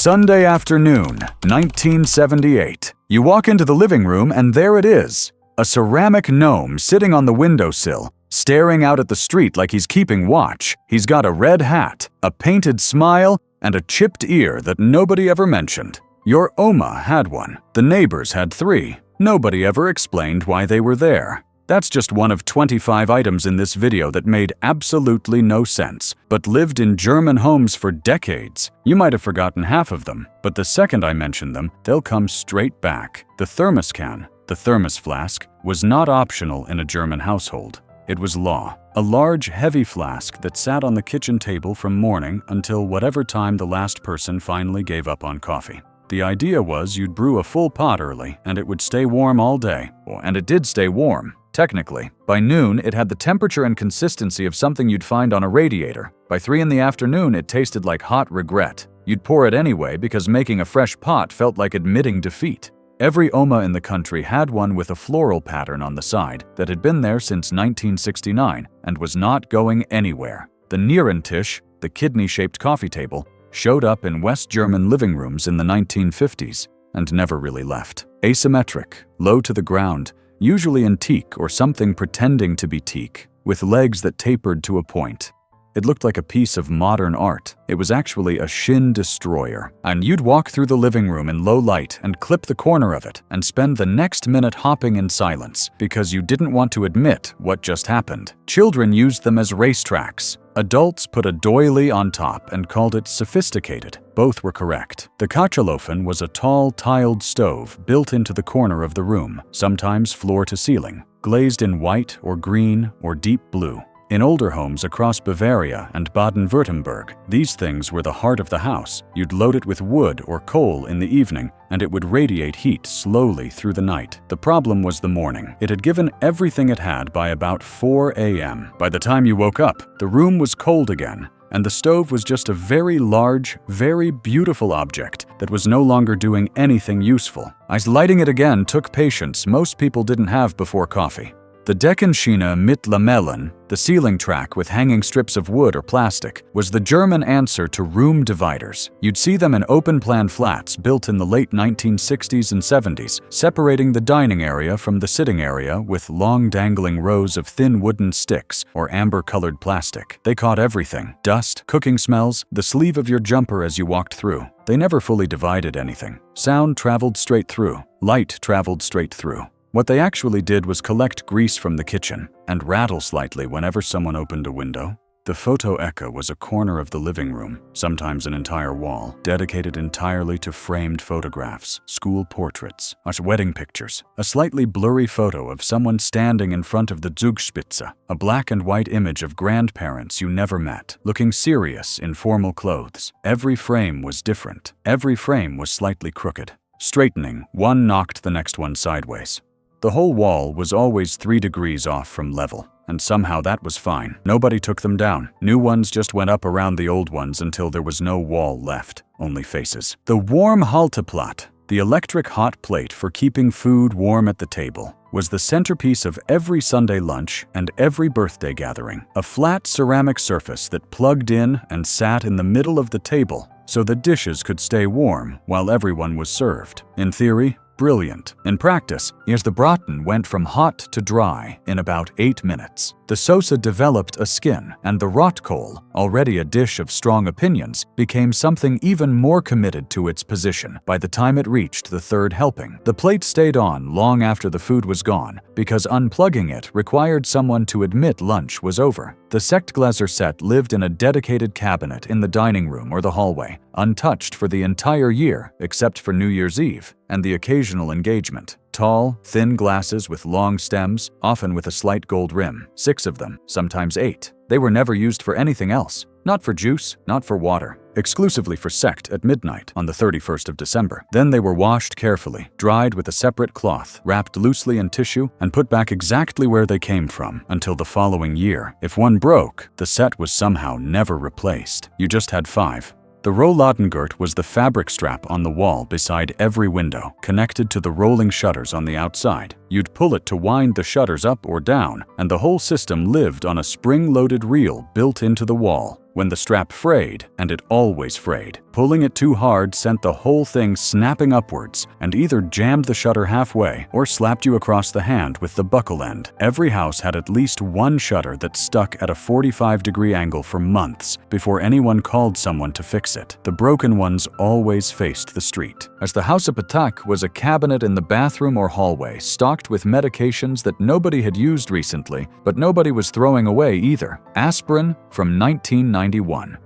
Sunday afternoon, 1978. You walk into the living room and there it is. A ceramic gnome sitting on the windowsill, staring out at the street like he's keeping watch. He's got a red hat, a painted smile, and a chipped ear that nobody ever mentioned. Your Oma had one. The neighbors had 3. Nobody ever explained why they were there. That's just one of 25 items in this video that made absolutely no sense, but lived in German homes for decades. You might have forgotten half of them, but the second I mention them, they'll come straight back. The Thermoskanne, the thermos flask, was not optional in a German household. It was law. A large, heavy flask that sat on the kitchen table from morning until whatever time the last person finally gave up on coffee. The idea was you'd brew a full pot early and it would stay warm all day. And it did stay warm. Technically, by noon, it had the temperature and consistency of something you'd find on a radiator. By 3 in the afternoon, it tasted like hot regret. You'd pour it anyway because making a fresh pot felt like admitting defeat. Every Oma in the country had one with a floral pattern on the side that had been there since 1969 and was not going anywhere. The Nierentisch, the kidney-shaped coffee table, showed up in West German living rooms in the 1950s and never really left. Asymmetric, low to the ground, usually in teak or something pretending to be teak, with legs that tapered to a point. It looked like a piece of modern art. It was actually a shin destroyer. And you'd walk through the living room in low light and clip the corner of it and spend the next minute hopping in silence because you didn't want to admit what just happened. Children used them as racetracks. Adults put a doily on top and called it sophisticated. Both were correct. The Kachelöfen was a tall, tiled stove built into the corner of the room, sometimes floor to ceiling, glazed in white or green or deep blue. In older homes across Bavaria and Baden-Württemberg, these things were the heart of the house. You'd load it with wood or coal in the evening, and it would radiate heat slowly through the night. The problem was the morning. It had given everything it had by about 4 a.m. By the time you woke up, the room was cold again, and the stove was just a very large, very beautiful object that was no longer doing anything useful. Lighting it again took patience most people didn't have before coffee. The Deckenschiene mit Lamellen, the ceiling track with hanging strips of wood or plastic, was the German answer to room dividers. You'd see them in open-plan flats built in the late 1960s and 70s, separating the dining area from the sitting area with long dangling rows of thin wooden sticks or amber-colored plastic. They caught everything: dust, cooking smells, the sleeve of your jumper as you walked through. They never fully divided anything. Sound traveled straight through. Light traveled straight through. What they actually did was collect grease from the kitchen and rattle slightly whenever someone opened a window. The photoeka was a corner of the living room, sometimes an entire wall, dedicated entirely to framed photographs, school portraits, wedding pictures, a slightly blurry photo of someone standing in front of the Zugspitze, a black and white image of grandparents you never met, looking serious in formal clothes. Every frame was different. Every frame was slightly crooked. Straightening, one knocked the next one sideways. The whole wall was always 3 degrees off from level, and somehow that was fine. Nobody took them down. New ones just went up around the old ones until there was no wall left, only faces. The warm Halteplatte, the electric hot plate for keeping food warm at the table, was the centerpiece of every Sunday lunch and every birthday gathering. A flat ceramic surface that plugged in and sat in the middle of the table so the dishes could stay warm while everyone was served. In theory, brilliant. In practice, the Braten went from hot to dry in about 8 minutes. The Soße developed a skin, and the Rotkohl, already a dish of strong opinions, became something even more committed to its position by the time it reached the 3rd helping. The plate stayed on long after the food was gone, because unplugging it required someone to admit lunch was over. The Sektgläser set lived in a dedicated cabinet in the dining room or the hallway, untouched for the entire year except for New Year's Eve and the occasional engagement. Tall, thin glasses with long stems, often with a slight gold rim. 6 of them, sometimes 8. They were never used for anything else. Not for juice, not for water. Exclusively for sect at midnight on the 31st of December. Then they were washed carefully, dried with a separate cloth, wrapped loosely in tissue, and put back exactly where they came from until the following year. If one broke, the set was somehow never replaced. You just had 5. The Rolladengurt was the fabric strap on the wall beside every window, connected to the rolling shutters on the outside. You'd pull it to wind the shutters up or down, and the whole system lived on a spring-loaded reel built into the wall. When the strap frayed, and it always frayed, Pulling it too hard sent the whole thing snapping upwards and either jammed the shutter halfway or slapped you across the hand with the buckle end. Every house had at least one shutter that stuck at a 45-degree angle for months before anyone called someone to fix it. The broken ones always faced the street. As the house of Patak was a cabinet in the bathroom or hallway stocked with medications that nobody had used recently, but nobody was throwing away either. Aspirin from 1991.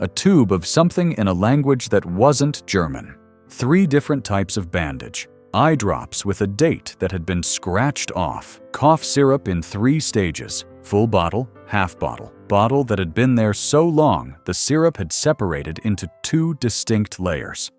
A tube of something in a language that wasn't German. 3 different types of bandage. Eye drops with a date that had been scratched off. Cough syrup in 3 stages. Full bottle, half bottle. Bottle that had been there so long, the syrup had separated into 2 distinct layers.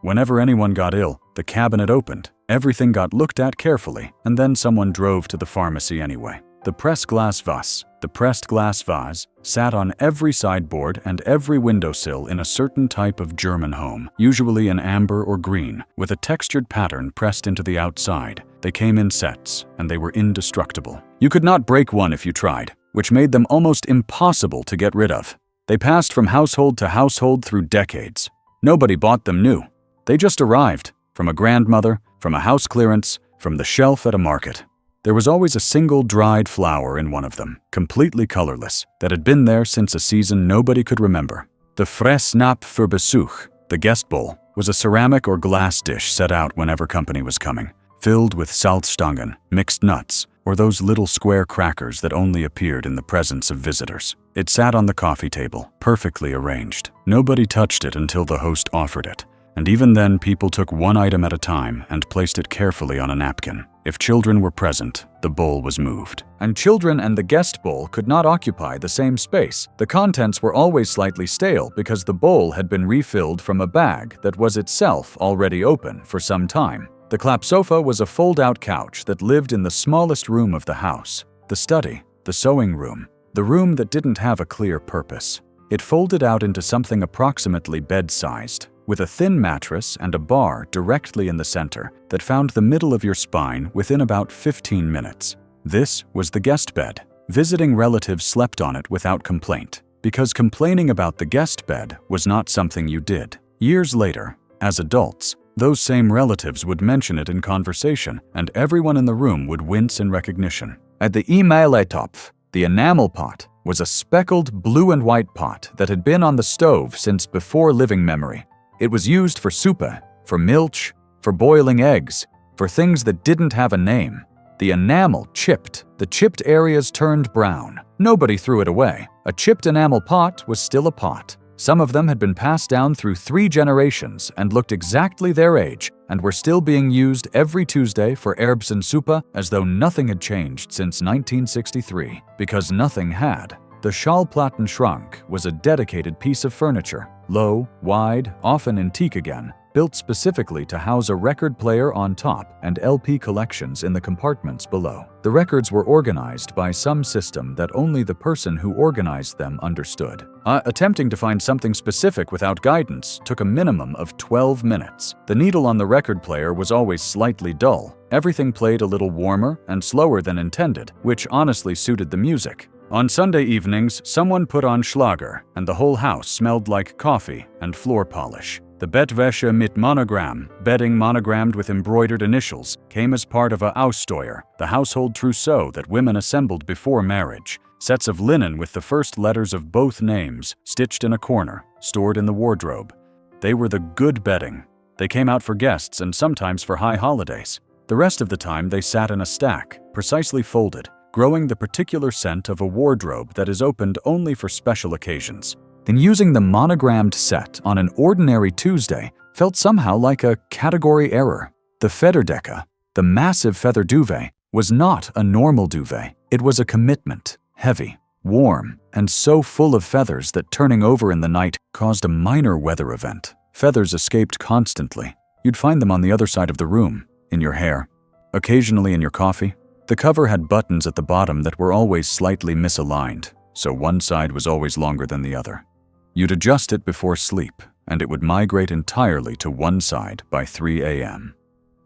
Whenever anyone got ill, the cabinet opened. Everything got looked at carefully, and then someone drove to the pharmacy anyway. The Pressglasvases, the pressed glass vase, sat on every sideboard and every windowsill in a certain type of German home, usually an amber or green, with a textured pattern pressed into the outside. They came in sets, and they were indestructible. You could not break one if you tried, which made them almost impossible to get rid of. They passed from household to household through decades. Nobody bought them new. They just arrived, from a grandmother, from a house clearance, from the shelf at a market. There was always a single dried flower in one of them, completely colorless, that had been there since a season nobody could remember. The Fressnapf für Besuch, the guest bowl, was a ceramic or glass dish set out whenever company was coming, filled with Salzstangen, mixed nuts, or those little square crackers that only appeared in the presence of visitors. It sat on the coffee table, perfectly arranged. Nobody touched it until the host offered it, and even then people took one item at a time and placed it carefully on a napkin. If children were present, the bowl was moved. And children and the guest bowl could not occupy the same space. The contents were always slightly stale because the bowl had been refilled from a bag that was itself already open for some time. The clap sofa was a fold-out couch that lived in the smallest room of the house, the study, the sewing room, the room that didn't have a clear purpose. It folded out into something approximately bed-sized, with a thin mattress and a bar directly in the center that found the middle of your spine within about 15 minutes. This was the guest bed. Visiting relatives slept on it without complaint, because complaining about the guest bed was not something you did. Years later, as adults, those same relatives would mention it in conversation, and everyone in the room would wince in recognition. At the Emeletopf, the enamel pot, was a speckled blue and white pot that had been on the stove since before living memory. It was used for soupa, for milch, for boiling eggs, for things that didn't have a name. The enamel chipped. The chipped areas turned brown. Nobody threw it away. A chipped enamel pot was still a pot. Some of them had been passed down through 3 generations and looked exactly their age and were still being used every Tuesday for Erbsen-Suppe as though nothing had changed since 1963, because nothing had. The Schallplattenschrank was a dedicated piece of furniture, low, wide, often in teak again, built specifically to house a record player on top and LP collections in the compartments below. The records were organized by some system that only the person who organized them understood. Attempting to find something specific without guidance took a minimum of 12 minutes. The needle on the record player was always slightly dull. Everything played a little warmer and slower than intended, which honestly suited the music. On Sunday evenings, someone put on Schlager, and the whole house smelled like coffee and floor polish. The Bettwäsche mit Monogramm, bedding monogrammed with embroidered initials, came as part of a Aussteuer, the household trousseau that women assembled before marriage. Sets of linen with the first letters of both names, stitched in a corner, stored in the wardrobe. They were the good bedding. They came out for guests and sometimes for high holidays. The rest of the time they sat in a stack, precisely folded, growing the particular scent of a wardrobe that is opened only for special occasions. And using the monogrammed set on an ordinary Tuesday felt somehow like a category error. The Federdecken, the massive feather duvet, was not a normal duvet. It was a commitment, heavy, warm, and so full of feathers that turning over in the night caused a minor weather event. Feathers escaped constantly. You'd find them on the other side of the room, in your hair, occasionally in your coffee. The cover had buttons at the bottom that were always slightly misaligned, so one side was always longer than the other. You'd adjust it before sleep, and it would migrate entirely to one side by 3 a.m.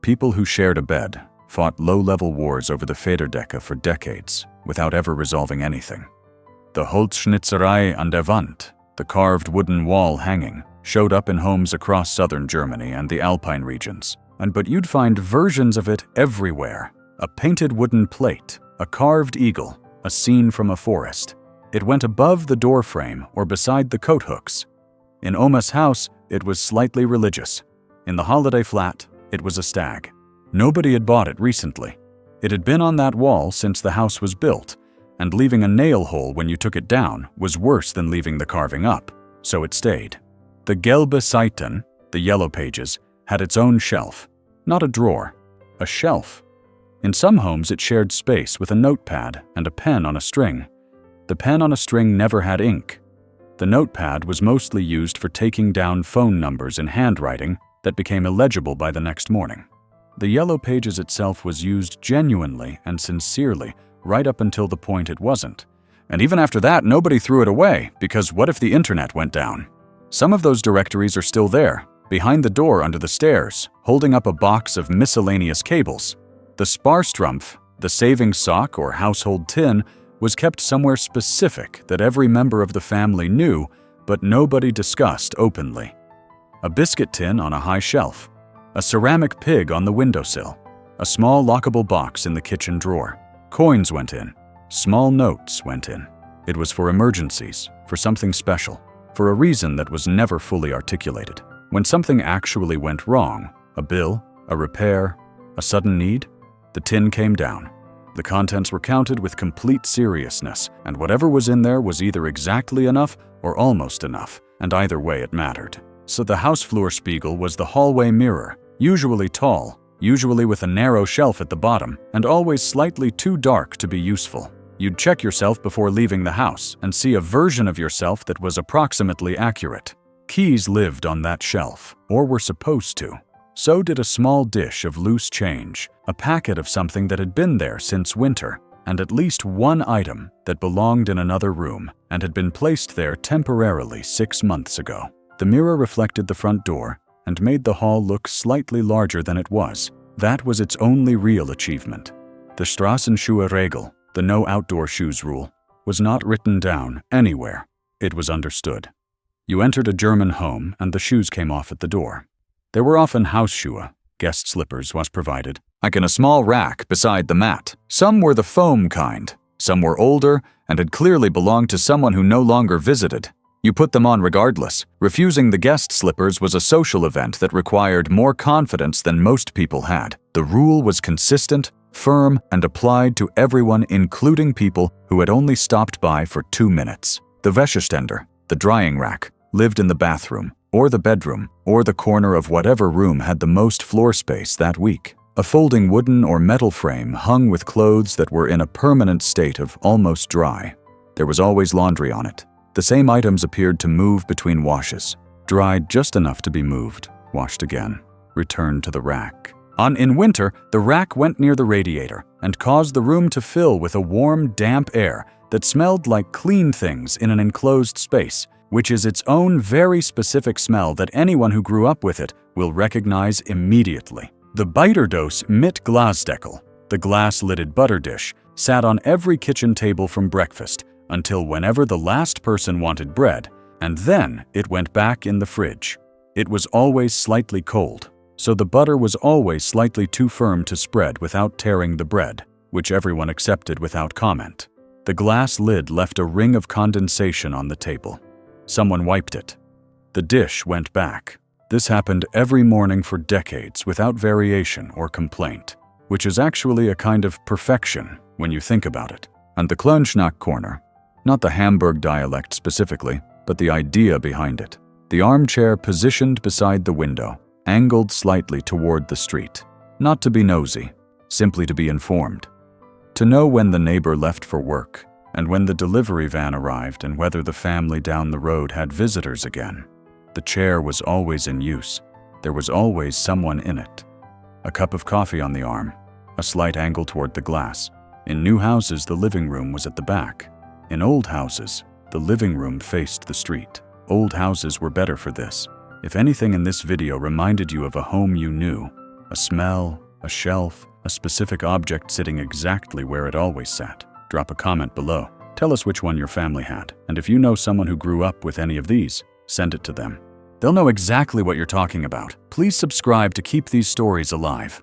People who shared a bed fought low-level wars over the Federdecken for decades without ever resolving anything. The Holzschnitzerei an der Wand, the carved wooden wall hanging, showed up in homes across southern Germany and the Alpine regions. But you'd find versions of it everywhere. A painted wooden plate, a carved eagle, a scene from a forest. It went above the door frame or beside the coat hooks. In Oma's house, it was slightly religious. In the holiday flat, it was a stag. Nobody had bought it recently. It had been on that wall since the house was built, and leaving a nail hole when you took it down was worse than leaving the carving up, so it stayed. The Gelbe Seiten, the yellow pages, had its own shelf. Not a drawer, a shelf. In some homes it shared space with a notepad and a pen on a string. The pen on a string never had ink. The notepad was mostly used for taking down phone numbers in handwriting that became illegible by the next morning. The yellow pages itself was used genuinely and sincerely right up until the point it wasn't. And even after that, nobody threw it away, because what if the internet went down? Some of those directories are still there, behind the door under the stairs, holding up a box of miscellaneous cables. The Sparstrumpf, the saving sock or household tin, was kept somewhere specific that every member of the family knew, but nobody discussed openly. A biscuit tin on a high shelf, a ceramic pig on the windowsill, a small lockable box in the kitchen drawer. Coins went in, small notes went in. It was for emergencies, for something special, for a reason that was never fully articulated. When something actually went wrong, a bill, a repair, a sudden need, the tin came down. The contents were counted with complete seriousness, and whatever was in there was either exactly enough or almost enough, and either way it mattered. So the Hausflurspiegel was the hallway mirror, usually tall, usually with a narrow shelf at the bottom, and always slightly too dark to be useful. You'd check yourself before leaving the house and see a version of yourself that was approximately accurate. Keys lived on that shelf, or were supposed to. So did a small dish of loose change, a packet of something that had been there since winter, and at least one item that belonged in another room and had been placed there temporarily 6 months ago. The mirror reflected the front door and made the hall look slightly larger than it was. That was its only real achievement. The Straßenschuhe-Regel, the no outdoor shoes rule, was not written down anywhere. It was understood. You entered a German home and the shoes came off at the door. There were often Hausschuhe, guest slippers was provided, like in a small rack beside the mat. Some were the foam kind, some were older and had clearly belonged to someone who no longer visited. You put them on regardless. Refusing the guest slippers was a social event that required more confidence than most people had. The rule was consistent, firm, and applied to everyone, including people who had only stopped by for 2 minutes. The Wäscheständer, the drying rack, lived in the bathroom, or the bedroom, or the corner of whatever room had the most floor space that week. A folding wooden or metal frame hung with clothes that were in a permanent state of almost dry. There was always laundry on it. The same items appeared to move between washes, dried just enough to be moved, washed again, returned to the rack. In winter, the rack went near the radiator and caused the room to fill with a warm, damp air that smelled like clean things in an enclosed space, which is its own very specific smell that anyone who grew up with it will recognize immediately. The Beiterdose mit Glasdeckel, the glass-lidded butter dish, sat on every kitchen table from breakfast until whenever the last person wanted bread, and then it went back in the fridge. It was always slightly cold, so the butter was always slightly too firm to spread without tearing the bread, which everyone accepted without comment. The glass lid left a ring of condensation on the table. Someone wiped it. The dish went back. This happened every morning for decades without variation or complaint, which is actually a kind of perfection when you think about it. And the Klönschnack corner, not the Hamburg dialect specifically, but the idea behind it. The armchair positioned beside the window, angled slightly toward the street. Not to be nosy, simply to be informed. To know when the neighbor left for work, and when the delivery van arrived and whether the family down the road had visitors again. The chair was always in use. There was always someone in it. A cup of coffee on the arm, a slight angle toward the glass. In new houses, the living room was at the back. In old houses, the living room faced the street. Old houses were better for this. If anything in this video reminded you of a home you knew, a smell, a shelf, a specific object sitting exactly where it always sat, drop a comment below. Tell us which one your family had, and if you know someone who grew up with any of these, send it to them. They'll know exactly what you're talking about. Please subscribe to keep these stories alive.